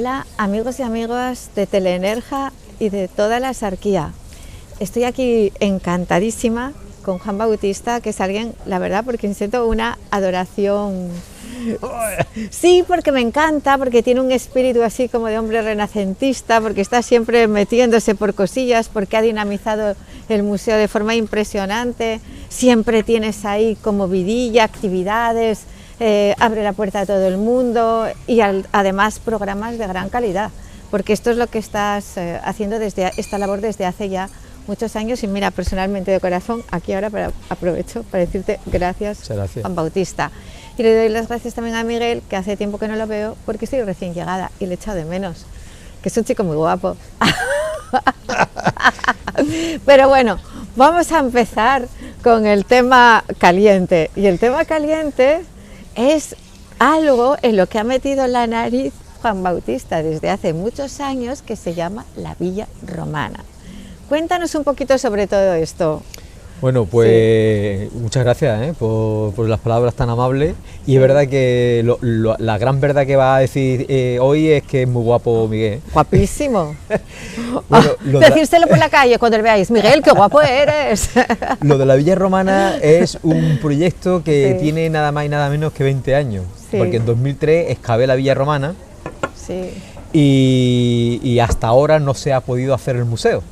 Hola amigos y amigas de Teleenergia y de toda la Exarquía. Estoy aquí encantadísima con Juan Bautista, que es alguien, la verdad, porque siento una adoración. Sí, porque me encanta, porque tiene un espíritu así como de hombre renacentista, porque está siempre metiéndose por cosillas, porque ha dinamizado el museo de forma impresionante, siempre tienes ahí como vidilla, actividades, abre la puerta a todo el mundo y además programas de gran calidad, porque esto es lo que estás haciendo desde esta labor desde hace ya muchos años. Y mira, personalmente de corazón, aquí ahora aprovecho para decirte gracias, Juan Bautista. Y le doy las gracias también a Miguel, que hace tiempo que no lo veo, porque estoy recién llegada y le he echado de menos, que es un chico muy guapo. Pero bueno, vamos a empezar con el tema caliente. Y el tema caliente es algo en lo que ha metido la nariz Juan Bautista desde hace muchos años, que se llama la Villa Romana. Cuéntanos un poquito sobre todo esto. Bueno, pues sí, muchas gracias por las palabras tan amables. Y es verdad que la gran verdad que va a decir hoy es que es muy guapo Miguel. Guapísimo. Bueno, decírselo por la calle cuando le veáis: Miguel, qué guapo eres. Lo de la Villa Romana es un proyecto que tiene nada más y nada menos que 20 años. Sí. Porque en 2003 excavé la Villa Romana, sí, y hasta ahora no se ha podido hacer el museo.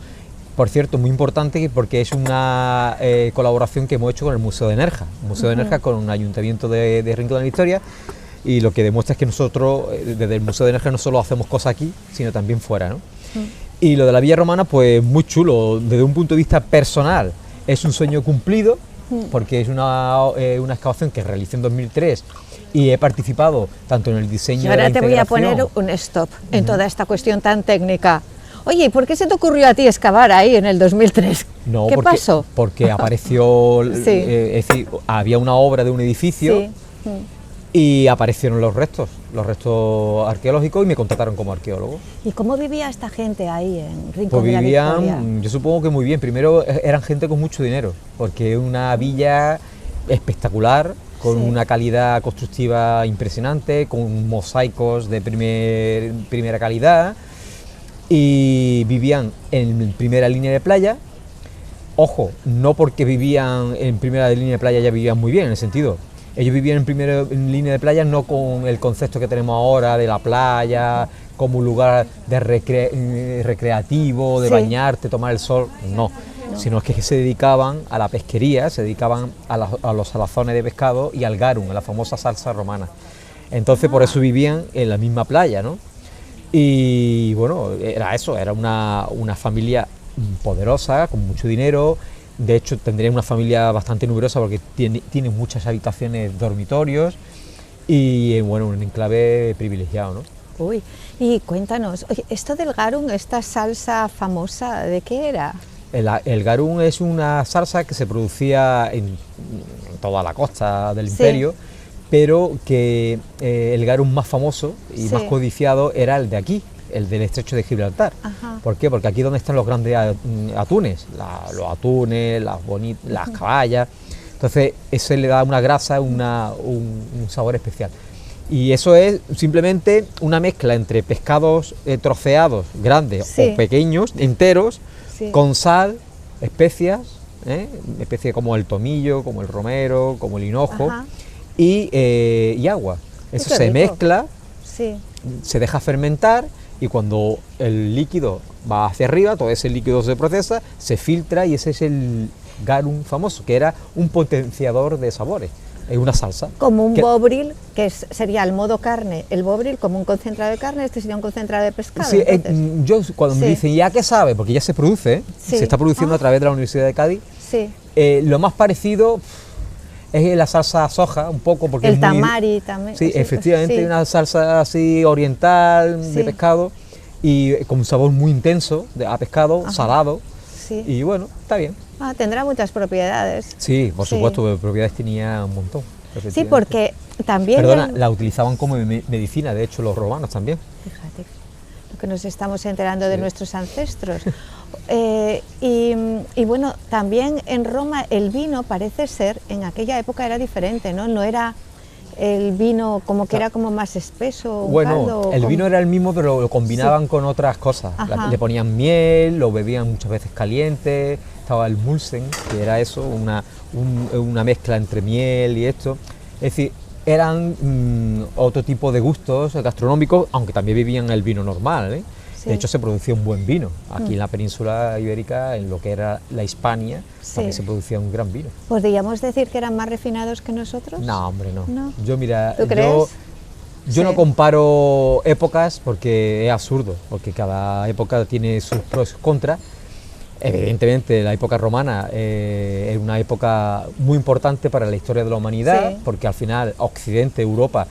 Por cierto, muy importante, porque es una colaboración que hemos hecho con el Museo de Nerja, Museo de Nerja con un ayuntamiento de Rincón de la Victoria, y lo que demuestra es que nosotros desde el Museo de Nerja no solo hacemos cosas aquí, sino también fuera, ¿no? Y lo de la Villa Romana, pues muy chulo, desde un punto de vista personal, es un sueño cumplido, porque es una excavación que realicé en 2003 y he participado tanto en el diseño. Y ahora te voy a poner un stop en toda esta cuestión tan técnica. Oye, ¿y por qué se te ocurrió a ti excavar ahí en el 2003? No, ¿Qué pasó? Porque apareció, sí, es decir, había una obra de un edificio, sí, y aparecieron los restos arqueológicos, y me contrataron como arqueólogo. ¿Y cómo vivía esta gente ahí en Rincón de la Victoria? Pues vivían, yo supongo que muy bien. Primero eran gente con mucho dinero, porque es una villa espectacular, con una calidad constructiva impresionante, con mosaicos de primera calidad. Y vivían en primera línea de playa. Ojo, no porque vivían en primera línea de playa ya vivían muy bien, en el sentido, ellos vivían en primera línea de playa no con el concepto que tenemos ahora de la playa como un lugar de recreativo, de bañarte, tomar el sol, no, sino que se dedicaban a la pesquería, se dedicaban a los salazones de pescado y al garum, a la famosa salsa romana. Entonces por eso vivían en la misma playa, ¿no? Y bueno, era eso, era una familia poderosa, con mucho dinero. De hecho, tendría una familia bastante numerosa porque tiene muchas habitaciones, dormitorios, y bueno, un enclave privilegiado, ¿no? Uy, y cuéntanos, oye, esto del garum, esta salsa famosa, ¿de qué era? El garum es una salsa que se producía en toda la costa del imperio, pero que el garum más famoso y más codiciado era el de aquí, el del estrecho de Gibraltar. Ajá. ¿Por qué? Porque aquí es donde están los grandes atunes, los atunes, las caballas. Entonces eso le da una grasa, un sabor especial. Y eso es simplemente una mezcla entre pescados troceados, grandes o pequeños, enteros, con sal, especias, especies como el tomillo, como el romero, como el hinojo. Ajá. Y agua. Eso se mezcla, se deja fermentar, y cuando el líquido va hacia arriba, todo ese líquido se procesa, se filtra, y ese es el garum famoso, que era un potenciador de sabores. Es una salsa. Como un bovril, que sería el modo carne, el bovril como un concentrado de carne, este sería un concentrado de pescado. Sí, yo cuando me dicen, ¿ya qué sabe? Porque ya se produce, se está produciendo a través de la Universidad de Cádiz. Lo más parecido es la salsa soja, un poco, porque el tamari también. Sí, efectivamente, una salsa así oriental, de pescado, y con un sabor muy intenso a pescado, salado. Y bueno, está bien. Tendrá muchas propiedades. Sí, por supuesto, propiedades tenía un montón. Sí, porque también... Perdona, la utilizaban como medicina, de hecho los romanos también. Fíjate, lo que nos estamos enterando de nuestros ancestros. Y bueno, también en Roma el vino parece ser, en aquella época era diferente, ¿no? No era el vino como que era como más espeso? Bueno, el vino era el mismo, pero lo combinaban con otras cosas. Le ponían miel, lo bebían muchas veces caliente, estaba el Mulsen, que era eso, una mezcla entre miel y esto. Es decir, eran otro tipo de gustos gastronómicos, aunque también vivían el vino normal, ¿eh? Sí. De hecho, se producía un buen vino. Aquí en la península ibérica, en lo que era la Hispania, también se producía un gran vino. ¿Podríamos decir que eran más refinados que nosotros? No, hombre, no. ¿No? Yo, mira, ¿Tú crees? yo no comparo épocas porque es absurdo, porque cada época tiene sus pros y sus contras. Evidentemente, la época romana es una época muy importante para la historia de la humanidad, porque al final Occidente, Europa,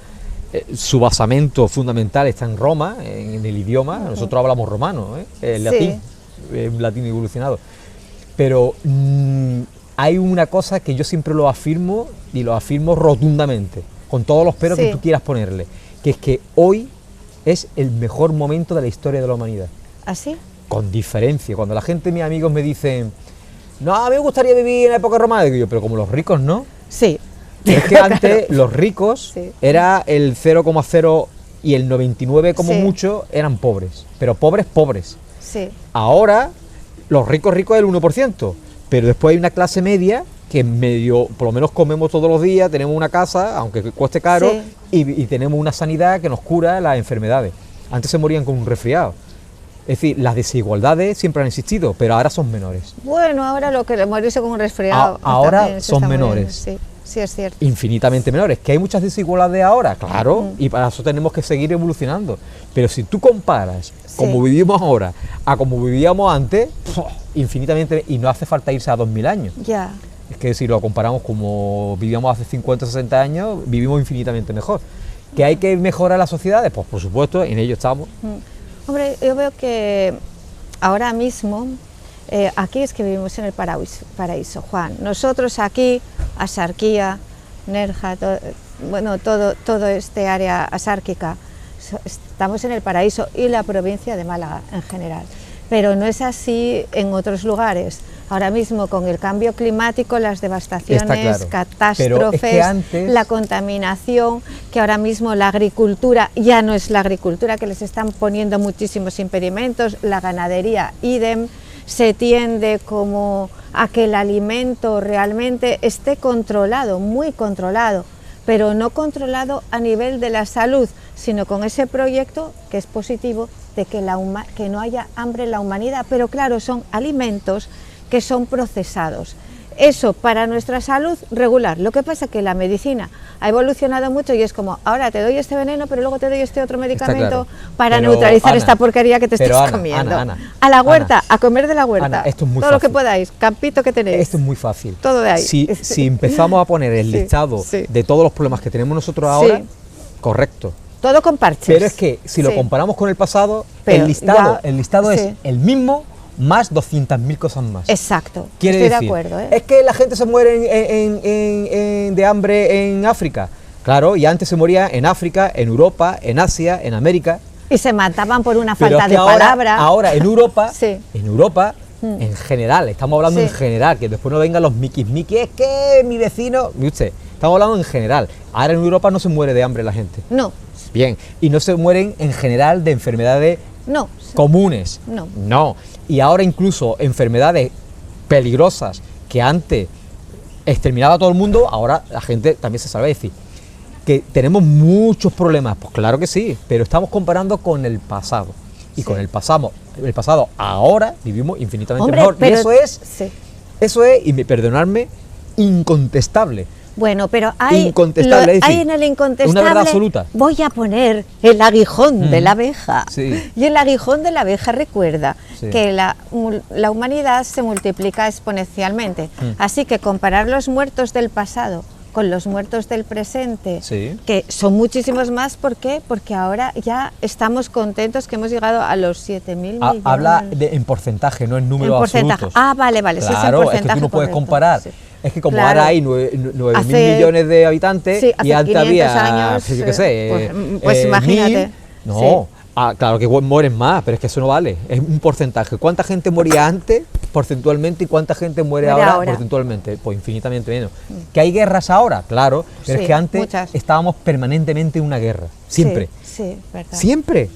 su basamento fundamental está en Roma, en el idioma. Nosotros hablamos romano, el latín, un latín evolucionado. Pero hay una cosa que yo siempre lo afirmo, y lo afirmo rotundamente, con todos los peros que tú quieras ponerle, que es que hoy es el mejor momento de la historia de la humanidad. ¿Ah, sí? Con diferencia. Cuando la gente, mis amigos, me dicen, no, a mí me gustaría vivir en la época romana, digo yo, pero como los ricos, ¿no? Sí. Pero es que antes los ricos era el 0,0 y el 99 como mucho eran pobres, pero pobres. Sí. Ahora los ricos es el 1%, pero después hay una clase media que medio, por lo menos comemos todos los días, tenemos una casa, aunque cueste caro, y tenemos una sanidad que nos cura las enfermedades. Antes se morían con un resfriado. Es decir, las desigualdades siempre han existido, pero ahora son menores. Bueno, ahora lo que morirse con un resfriado ahora son menores. Sí, es cierto. Infinitamente menores. ¿Que hay muchas desigualdades ahora? Claro, y para eso tenemos que seguir evolucionando. Pero si tú comparas como vivimos ahora a como vivíamos antes, infinitamente, y no hace falta irse a 2000 años. Ya. Es que si lo comparamos como vivíamos hace 50 o 60 años, vivimos infinitamente mejor. ¿Que hay que mejorar las sociedades? Pues por supuesto, en ello estamos. Hombre, yo veo que ahora mismo, aquí es que vivimos en el paraíso, Juan. Nosotros aquí, Asarquía, Nerja, todo este área asárquica, estamos en el paraíso, y la provincia de Málaga en general. Pero no es así en otros lugares. Ahora mismo, con el cambio climático, las devastaciones, catástrofes, es que antes, la contaminación, que ahora mismo la agricultura ya no es la agricultura, que les están poniendo muchísimos impedimentos, la ganadería, idem, se tiende como a que el alimento realmente esté controlado, muy controlado, pero no controlado a nivel de la salud, sino con ese proyecto que es positivo de que no haya hambre en la humanidad, pero claro, son alimentos que son procesados. Eso para nuestra salud regular. Lo que pasa es que la medicina ha evolucionado mucho y es como, ahora te doy este veneno, pero luego te doy este otro medicamento para neutralizar esta porquería que te estás comiendo. A la huerta, a comer de la huerta. Esto es muy todo fácil. Lo que podáis, campito que tenéis. Esto es muy fácil. Todo de ahí. Si empezamos a poner el listado de todos los problemas que tenemos nosotros ahora, correcto. Todo con parches. Pero es que si lo comparamos con el pasado, el listado es el mismo, más 200.000 cosas más. Exacto, Quiere estoy decir, de acuerdo. Es que la gente se muere de hambre en África. Claro, y antes se moría en África, en Europa, en Asia, en América. Y se mataban por una Pero falta es que de palabra. Ahora en Europa, en general, estamos hablando en general, que después no vengan los miquis, es que mi vecino, ¿ve usted? Estamos hablando en general. Ahora en Europa no se muere de hambre la gente. No. Bien, y no se mueren en general de enfermedades comunes. No. Y ahora incluso enfermedades peligrosas que antes exterminaba a todo el mundo, ahora la gente también se sabe decir. ¿Que tenemos muchos problemas? Pues claro que sí, pero estamos comparando con el pasado. Y con el pasado ahora vivimos infinitamente mejor. Y eso es, y perdonadme, incontestable. Bueno, pero hay en el incontestable, una verdad absoluta. Voy a poner el aguijón de la abeja. Y el aguijón de la abeja recuerda que la humanidad se multiplica exponencialmente. Así que comparar los muertos del pasado con los muertos del presente, que son muchísimos más. ¿Por qué? Porque ahora ya estamos contentos que hemos llegado a los 7.000 millones. Habla en porcentaje, no en números absolutos. Vale, claro, sí es en porcentaje. Es que tú no puedes correcto. comparar. Es que como ahora hay 9.000 millones de habitantes y antes había, años, yo qué sé, pues imagínate. 1000, Ah, claro que mueren más, pero es que eso no vale. Es un porcentaje. ¿Cuánta gente moría antes porcentualmente y cuánta gente muere ahora porcentualmente? Pues infinitamente menos. ¿Que hay guerras ahora? Claro, pero sí, es que antes muchas. estábamos permanentemente en una guerra. Siempre. Sí, verdad. Siempre.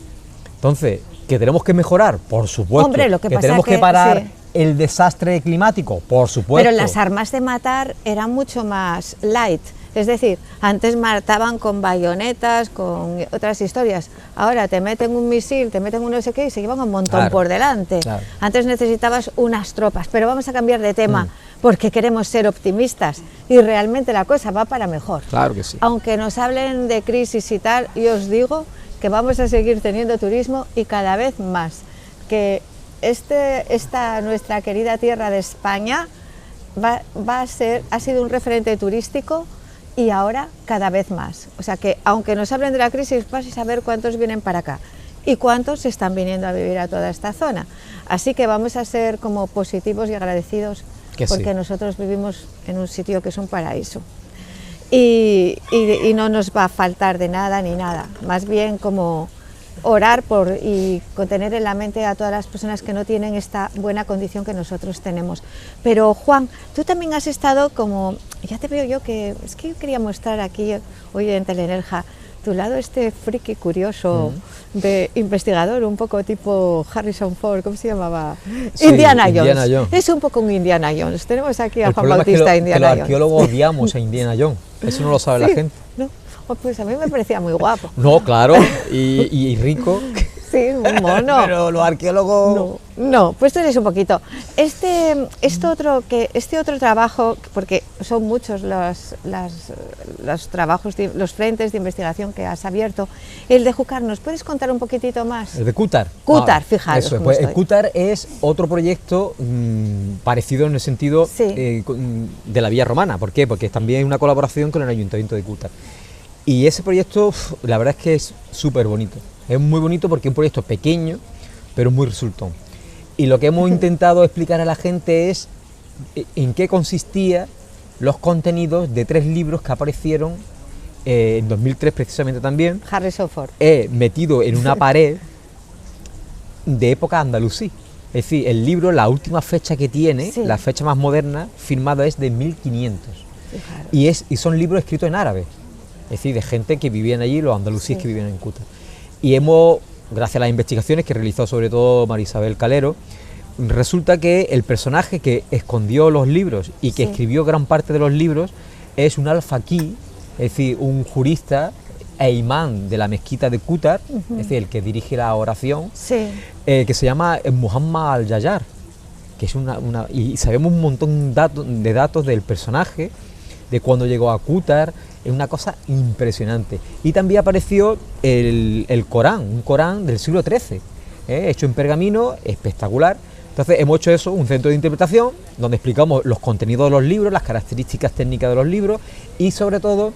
Entonces, ¿que tenemos que mejorar? Por supuesto. Hombre, lo que pasa tenemos que que parar sí. el desastre climático, por supuesto. Pero las armas de matar eran mucho más light. Es decir, antes mataban con bayonetas, con otras historias. Ahora te meten un misil, te meten un no sé qué y se llevan un montón por delante. Claro. Antes necesitabas unas tropas, pero vamos a cambiar de tema porque queremos ser optimistas y realmente la cosa va para mejor. Claro que sí. Aunque nos hablen de crisis y tal, yo os digo que vamos a seguir teniendo turismo y cada vez más. Que esta nuestra querida tierra de España ha sido un referente turístico y ahora cada vez más. O sea que aunque nos hablen de la crisis, vais a saber cuántos vienen para acá y cuántos están viniendo a vivir a toda esta zona. Así que vamos a ser como positivos y agradecidos porque nosotros vivimos en un sitio que es un paraíso. Y no nos va a faltar de nada ni nada, más bien como orar y contener en la mente a todas las personas que no tienen esta buena condición que nosotros tenemos. Pero Juan, tú también has estado como, ya te veo yo que, es que yo quería mostrar aquí hoy en Telenerja tu lado friki curioso de investigador, un poco tipo Harrison Ford, ¿cómo se llamaba? Sí, Indiana Jones. Es un poco un Indiana Jones. Tenemos aquí a Juan Bautista Indiana Jones. Los arqueólogos odiamos a Indiana Jones, eso no lo sabe la gente. ¿No? Pues a mí me parecía muy guapo. No, claro, y rico. Sí, un mono. Pero los arqueólogos... No, pues tú eres un poquito. Este otro trabajo, porque son muchos los trabajos, los frentes de investigación que has abierto, el de Júcar, ¿nos puedes contar un poquitito más? El de Cútar. Cútar, fijaros. Eso, pues, el Cútar es otro proyecto parecido en el sentido de la Vía Romana. ¿Por qué? Porque es también una colaboración con el Ayuntamiento de Cútar. Y ese proyecto, la verdad es que es súper bonito. Es muy bonito porque es un proyecto pequeño, pero muy resultón. Y lo que hemos intentado explicar a la gente es en qué consistían los contenidos de 3 libros que aparecieron en 2003 precisamente también. Harrison Ford. Metido en una pared de época andalusí. Es decir, el libro, la última fecha que tiene, la fecha más moderna, firmada es de 1500. Fijaros. Y son libros escritos en árabe. Es decir, de gente que vivían allí, los andalusíes que vivían en Cútar. Y gracias a las investigaciones que realizó sobre todo María Isabel Calero, resulta que el personaje que escondió los libros y que escribió gran parte de los libros es un al-Faqih, es decir, un jurista e imán de la mezquita de Cútar, es decir, el que dirige la oración, que se llama Muhammad al-Yayar, que es y sabemos un montón de datos del personaje, de cuando llegó a Cútar. Es una cosa impresionante. Y también apareció el Corán, un Corán del siglo XIII, hecho en pergamino, espectacular. Entonces hemos hecho eso, un centro de interpretación, donde explicamos los contenidos de los libros, las características técnicas de los libros y sobre todo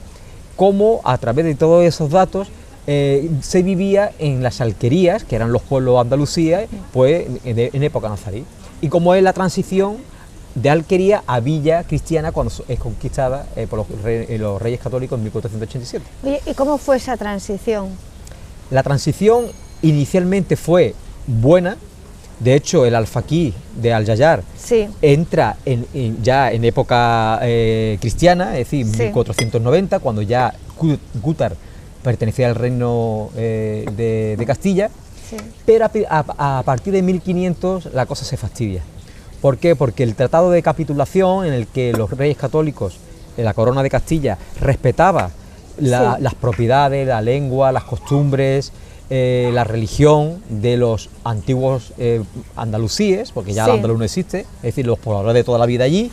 cómo a través de todos esos datos se vivía en las alquerías, que eran los pueblos andalusíes, pues en época nazarí. Y cómo es la transición de Alquería a Villa Cristiana cuando es conquistada por los Reyes Católicos en 1487. Oye, ¿y cómo fue esa transición? La transición inicialmente fue buena. De hecho, el al-Faqih de Al-Yayar entra ya en época cristiana, es decir, 1490, cuando ya Cútar pertenecía al reino de Castilla, pero a partir de 1500 la cosa se fastidia. ¿Por qué? Porque el tratado de capitulación en el que los reyes católicos de la corona de Castilla respetaba las propiedades, la lengua, las costumbres, la religión de los antiguos andalusíes, porque ya el andaluz no existe, es decir, los pobladores de toda la vida allí,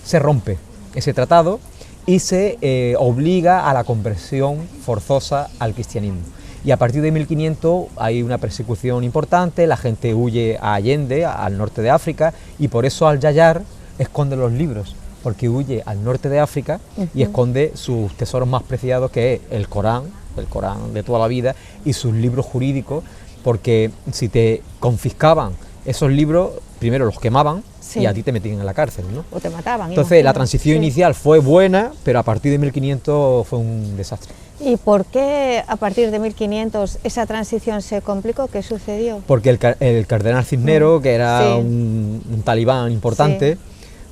se rompe ese tratado y se obliga a la conversión forzosa al cristianismo. Y a partir de 1500 hay una persecución importante, la gente huye a Allende, al norte de África, y por eso Al-Yayar esconde los libros, porque huye al norte de África y esconde sus tesoros más preciados, que es el Corán de toda la vida, y sus libros jurídicos, porque si te confiscaban esos libros, primero los quemaban y a ti te metían en la cárcel, ¿no? O te mataban. Entonces la transición inicial fue buena, pero a partir de 1500 fue un desastre. ¿Y por qué a partir de 1500 esa transición se complicó? ¿Qué sucedió? Porque el cardenal Cisneros, que era Sí. un talibán importante, Sí.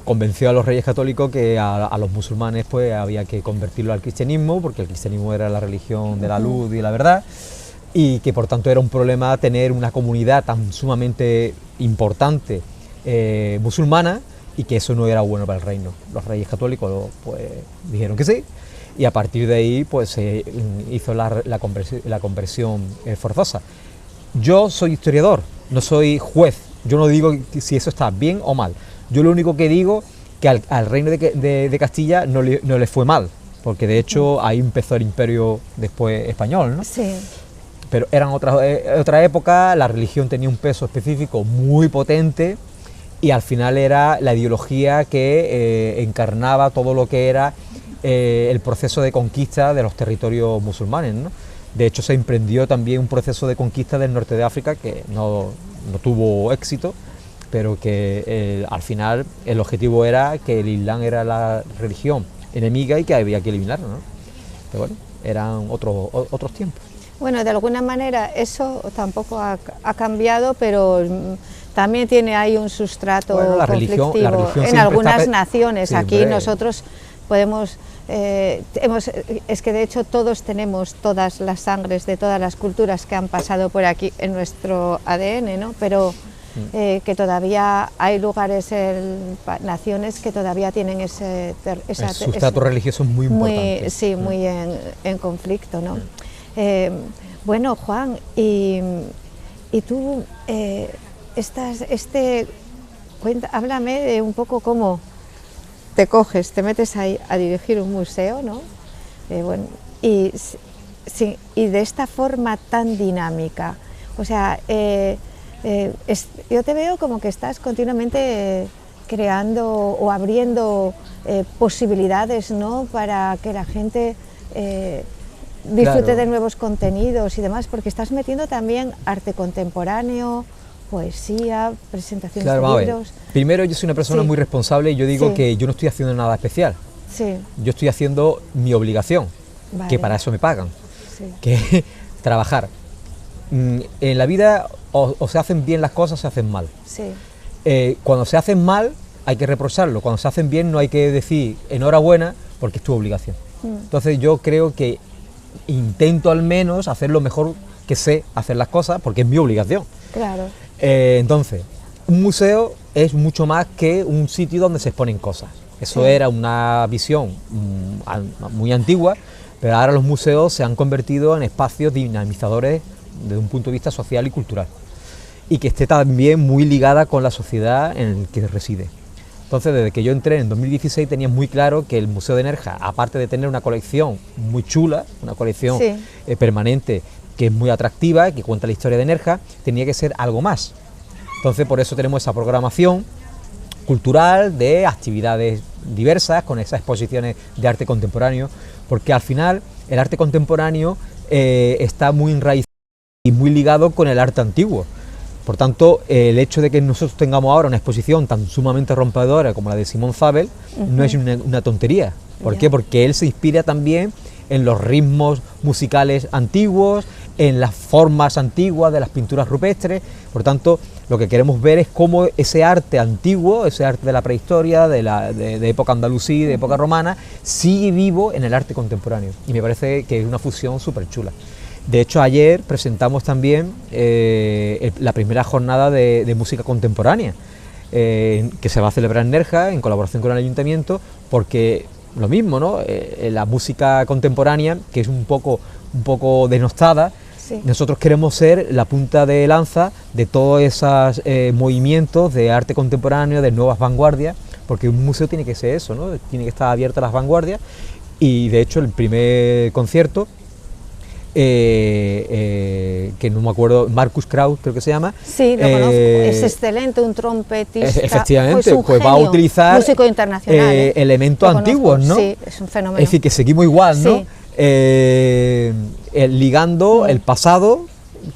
convenció a los reyes católicos que a los musulmanes pues había que convertirlo al cristianismo, porque el cristianismo era la religión de la luz y la verdad, y que por tanto era un problema tener una comunidad tan sumamente importante musulmana, y que eso no era bueno para el reino. Los reyes católicos pues dijeron que sí, y a partir de ahí pues se hizo la conversión forzosa. Yo soy historiador, no soy juez, yo no digo si eso está bien o mal. Yo lo único que digo que al reino de Castilla no le fue mal, porque de hecho ahí empezó el imperio después español, ¿no? Sí. Pero eran otra época, la religión tenía un peso específico muy potente, y al final era la ideología que encarnaba todo lo que era el proceso de conquista de los territorios musulmanes, ¿no? De hecho se emprendió también un proceso de conquista del norte de África que no tuvo éxito, pero que al final el objetivo era que el Islam era la religión enemiga y que había que eliminarlo, ¿no? Pero bueno, eran otros tiempos. Bueno, de alguna manera eso tampoco ha cambiado, pero también tiene ahí un sustrato conflictivo en algunas naciones. Aquí nosotros podemos, es que de hecho todos tenemos todas las sangres de todas las culturas que han pasado por aquí en nuestro ADN, ¿no? Pero que todavía hay lugares, naciones que todavía tienen el sustrato religioso es muy importante. Sí, muy en conflicto, ¿no? Bueno, Juan, y tú háblame de un poco cómo te coges, te metes ahí a dirigir un museo, ¿no? Bueno, y de esta forma tan dinámica, o sea, yo te veo como que estás continuamente creando o abriendo posibilidades, ¿no?, para que la gente disfrute claro. de nuevos contenidos y demás, porque estás metiendo también arte contemporáneo, poesía, presentaciones de libros. Primero, yo soy una persona muy responsable, y yo digo Sí. que yo no estoy haciendo nada especial. Sí. Yo estoy haciendo mi obligación, Vale. que para eso me pagan, Sí. que es trabajar. En la vida o se hacen bien las cosas o se hacen mal. Sí. Cuando se hacen mal hay que reprocharlo, cuando se hacen bien no hay que decir enhorabuena porque es tu obligación. Entonces yo creo que intento al menos hacer lo mejor que sé hacer las cosas porque es mi obligación. Claro. Entonces, un museo es mucho más que un sitio donde se exponen cosas. Eso Sí. era una visión muy antigua, pero ahora los museos se han convertido en espacios dinamizadores desde un punto de vista social y cultural, y que esté también muy ligada con la sociedad en la que reside. Entonces, desde que yo entré en 2016 tenía muy claro que el Museo de Nerja, aparte de tener una colección muy chula, una colección Sí. permanente que es muy atractiva, que cuenta la historia de Nerja, tenía que ser algo más. Entonces, por eso tenemos esa programación cultural de actividades diversas, con esas exposiciones de arte contemporáneo, porque al final el arte contemporáneo está muy enraizado y muy ligado con el arte antiguo. Por tanto, el hecho de que nosotros tengamos ahora una exposición tan sumamente rompedora como la de Simón Zabel no es una tontería. ¿Por qué? Porque él se inspira también en los ritmos musicales antiguos, en las formas antiguas de las pinturas rupestres. Por tanto, lo que queremos ver es cómo ese arte antiguo, ese arte de la prehistoria, de época andalusí, de época romana, sigue vivo en el arte contemporáneo. Y me parece que es una fusión súper chula. De hecho, ayer presentamos también la primera jornada de música contemporánea, que se va a celebrar en Nerja, en colaboración con el Ayuntamiento, porque lo mismo, ¿no? La música contemporánea, que es un poco denostada, Sí. nosotros queremos ser la punta de lanza de todos esos movimientos de arte contemporáneo, de nuevas vanguardias, porque un museo tiene que ser eso, ¿no? Tiene que estar abierto a las vanguardias, y de hecho el primer concierto, que no me acuerdo, Marcus Kraus creo que se llama. Sí, lo conozco, es excelente, un trompetista. Efectivamente, un pues va a genio, utilizar músico internacional, elementos lo antiguos, conozco, ¿no? Sí, es un fenómeno. Es decir, que seguimos igual, ¿no? Sí. Ligando el pasado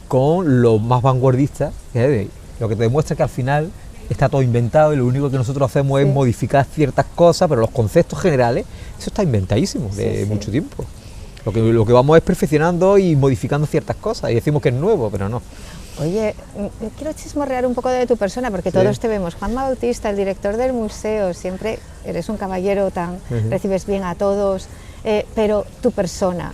con lo más vanguardista, lo que te demuestra que al final está todo inventado y lo único que nosotros hacemos es modificar ciertas cosas, pero los conceptos generales, eso está inventadísimo de mucho tiempo. Lo que vamos es perfeccionando y modificando ciertas cosas y decimos que es nuevo, pero no. Oye, yo quiero chismorrear un poco de tu persona, porque todos te vemos. Juan Bautista, el director del museo, siempre eres un caballero, recibes bien a todos, pero tu persona,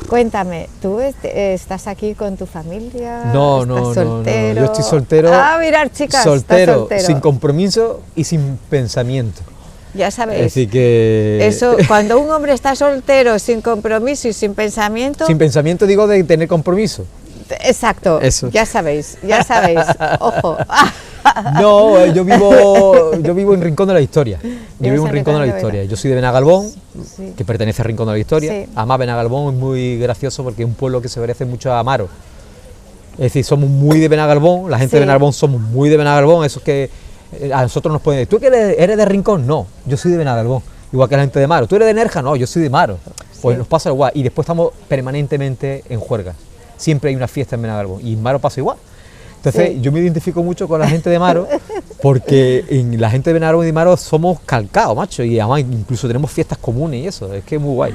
cuéntame, ¿tú estás aquí con tu familia? No, ¿Estás soltero? no, yo estoy soltero. Ah, mirad, chicas, soltero, soltero, sin compromiso y sin pensamiento. Ya sabéis, así que... eso, cuando un hombre está soltero, sin compromiso y sin pensamiento... Sin pensamiento digo de tener compromiso. Exacto, eso. ya sabéis, ojo. No, yo vivo en Rincón de la Historia. Yo vivo en Rincón de la Historia. Yo soy de Benagalbón, que pertenece a Rincón de la Historia. Sí. Además, Benagalbón es muy gracioso porque es un pueblo que se parece mucho a Amaro. Es decir, somos muy de Benagalbón, la gente de Benagalbón somos muy de Benagalbón, eso es que a nosotros nos pueden decir, ¿tú que eres de Rincón? No, yo soy de Benagalbón, igual que la gente de Maro. ¿Tú eres de Nerja? No, yo soy de Maro. Pues nos pasa igual, y después estamos permanentemente en juergas. Siempre hay una fiesta en Benagalbón, y en Maro pasa igual. Entonces yo me identifico mucho con la gente de Maro, porque en la gente de Benagalbón y de Maro somos calcados, macho, y además incluso tenemos fiestas comunes y eso, es que es muy guay,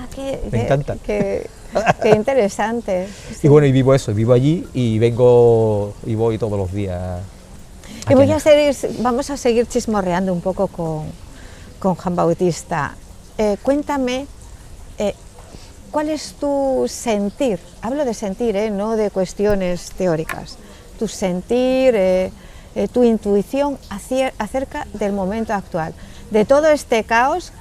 me encanta. Qué interesante. Y bueno, y vivo eso, vivo allí y vengo y voy todos los días. Y vamos a seguir chismorreando un poco con Juan Bautista. Cuéntame, ¿cuál es tu sentir? Hablo de sentir, no de cuestiones teóricas. Tu sentir, tu intuición acerca del momento actual, de todo este caos,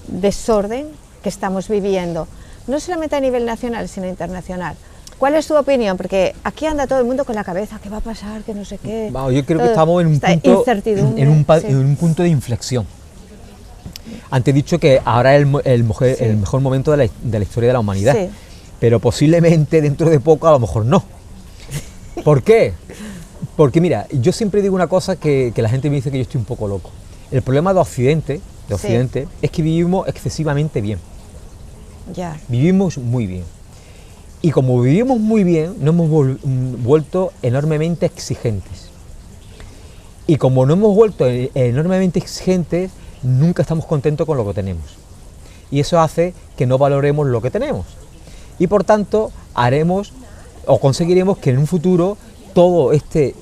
desorden que estamos viviendo, no solamente a nivel nacional, sino internacional. ¿Cuál es tu opinión? Porque aquí anda todo el mundo con la cabeza, ¿qué va a pasar? Que no sé qué. Bueno, yo creo que estamos en un punto, en un punto de inflexión. Antes he dicho que ahora es el mejor momento de la historia de la humanidad, pero posiblemente dentro de poco a lo mejor no. ¿Por qué? Porque mira, yo siempre digo una cosa que la gente me dice que yo estoy un poco loco. El problema de Occidente es que vivimos excesivamente bien. Ya. Vivimos muy bien. Y como vivimos muy bien, nos hemos vuelto enormemente exigentes. Y como nos hemos vuelto enormemente exigentes, nunca estamos contentos con lo que tenemos. Y eso hace que no valoremos lo que tenemos. Y por tanto, conseguiremos que en un futuro todo este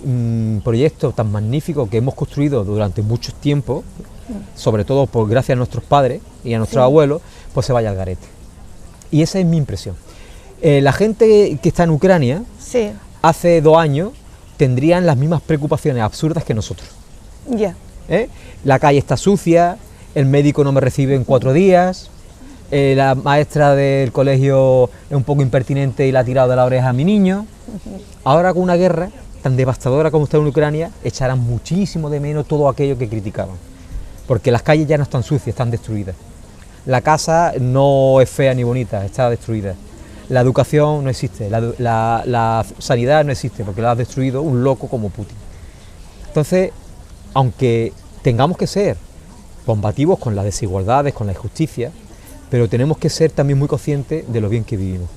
proyecto tan magnífico que hemos construido durante mucho tiempo, sobre todo gracias a nuestros padres y a nuestros abuelos, pues se vaya al garete. Y esa es mi impresión. La gente que está en Ucrania, hace 2 años, tendrían las mismas preocupaciones absurdas que nosotros. Ya. La calle está sucia, el médico no me recibe en 4 días, la maestra del colegio es un poco impertinente y le ha tirado de la oreja a mi niño. Ahora con una guerra tan devastadora como está en Ucrania, echarán muchísimo de menos todo aquello que criticaban. Porque las calles ya no están sucias, están destruidas. La casa no es fea ni bonita, está destruida. La educación no existe, la sanidad no existe, porque la ha destruido un loco como Putin. Entonces, aunque tengamos que ser combativos con las desigualdades, con la injusticia, pero tenemos que ser también muy conscientes de lo bien que vivimos.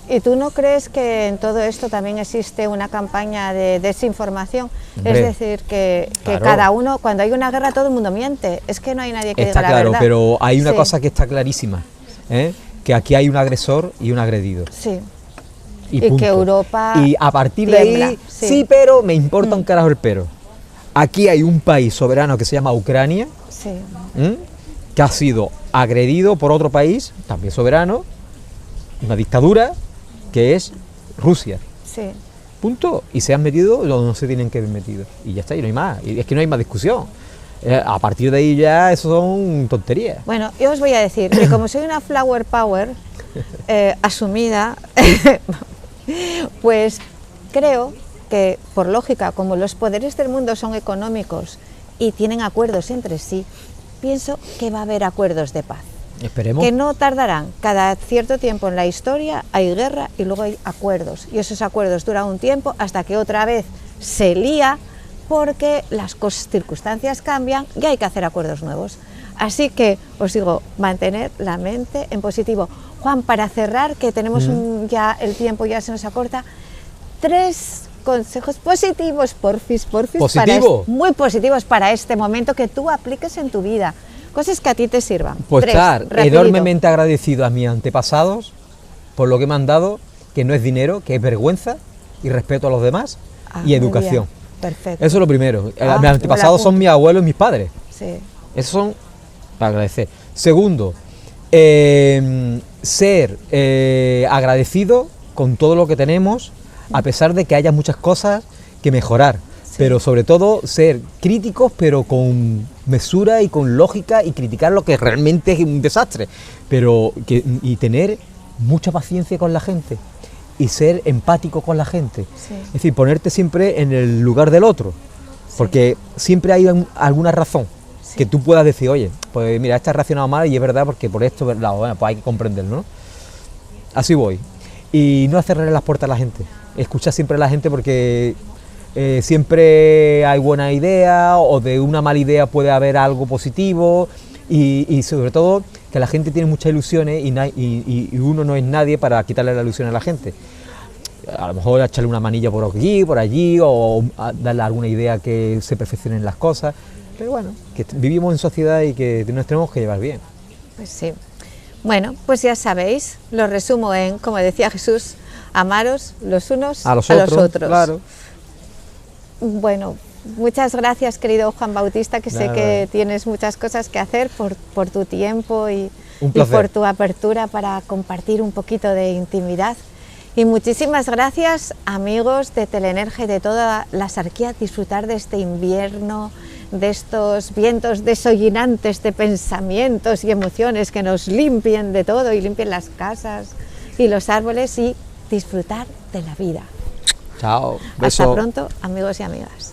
¿Y tú no crees que en todo esto también existe una campaña de desinformación? Hombre, es decir, que claro, cada uno, cuando hay una guerra todo el mundo miente, es que no hay nadie que diga la verdad. Está claro, pero hay una cosa que está clarísima, que aquí hay un agresor y un agredido. Sí. Y que Europa y a partir tiembla, de ahí, sí, pero me importa un carajo el pero. Aquí hay un país soberano que se llama Ucrania, que ha sido agredido por otro país, también soberano, una dictadura, que es Rusia. Sí. Punto. Y se han metido donde no se tienen que haber metido. Y ya está, y no hay más. Y es que no hay más discusión. A partir de ahí ya eso son tonterías. Bueno, yo os voy a decir que como soy una flower power asumida, pues creo que por lógica, como los poderes del mundo son económicos y tienen acuerdos entre sí, pienso que va a haber acuerdos de paz. Esperemos. Que no tardarán. Cada cierto tiempo en la historia hay guerra y luego hay acuerdos. Y esos acuerdos duran un tiempo hasta que otra vez se lía porque las circunstancias cambian y hay que hacer acuerdos nuevos. Así que os digo, mantener la mente en positivo. Juan, para cerrar, que tenemos ya el tiempo ya se nos acorta, 3 consejos positivos, porfis, ¿positivo? muy positivos para este momento que tú apliques en tu vida. Cosas que a ti te sirvan. Pues 3, estar rapidito. enormemente agradecido a mis antepasados por lo que me han dado, que no es dinero, que es vergüenza y respeto a los demás Ah, y muy educación. bien. Perfecto. Eso es lo primero. Ah, Mis me lo antepasados son apunto. mis abuelos y mis padres. Sí. Esos son para agradecer. Segundo, ser agradecido con todo lo que tenemos, a pesar de que haya muchas cosas que mejorar. Sí. Pero sobre todo ser críticos, pero con mesura y con lógica, y criticar lo que realmente es un desastre. Y tener mucha paciencia con la gente y ser empático con la gente. Sí. Es decir, ponerte siempre en el lugar del otro. Porque siempre hay alguna razón que tú puedas decir, oye, pues mira, esta ha reaccionado mal y es verdad porque por esto, ¿verdad? Bueno, pues hay que comprenderlo, ¿no? Así voy. Y no cerrarle las puertas a la gente. Escuchar siempre a la gente porque siempre hay buena idea o de una mala idea puede haber algo positivo y sobre todo que la gente tiene muchas ilusiones y uno no es nadie para quitarle la ilusión a la gente. A lo mejor echarle una manilla por aquí, por allí, o darle alguna idea que se perfeccionen las cosas, pero bueno, que vivimos en sociedad y que nos tenemos que llevar bien. Pues sí. Bueno, pues ya sabéis, lo resumo en, como decía Jesús, amaros los unos A los otros, claro. Bueno, muchas gracias, querido Juan Bautista, que sé Nada. que tienes muchas cosas que hacer por tu tiempo y Un placer. por tu apertura para compartir un poquito de intimidad. Y muchísimas gracias, amigos de Telenergia y de toda la Sarquía, disfrutar de este invierno, de estos vientos desollinantes de pensamientos y emociones que nos limpien de todo y limpien las casas y los árboles y disfrutar de la vida. Chao. Hasta Beso. pronto, amigos y amigas.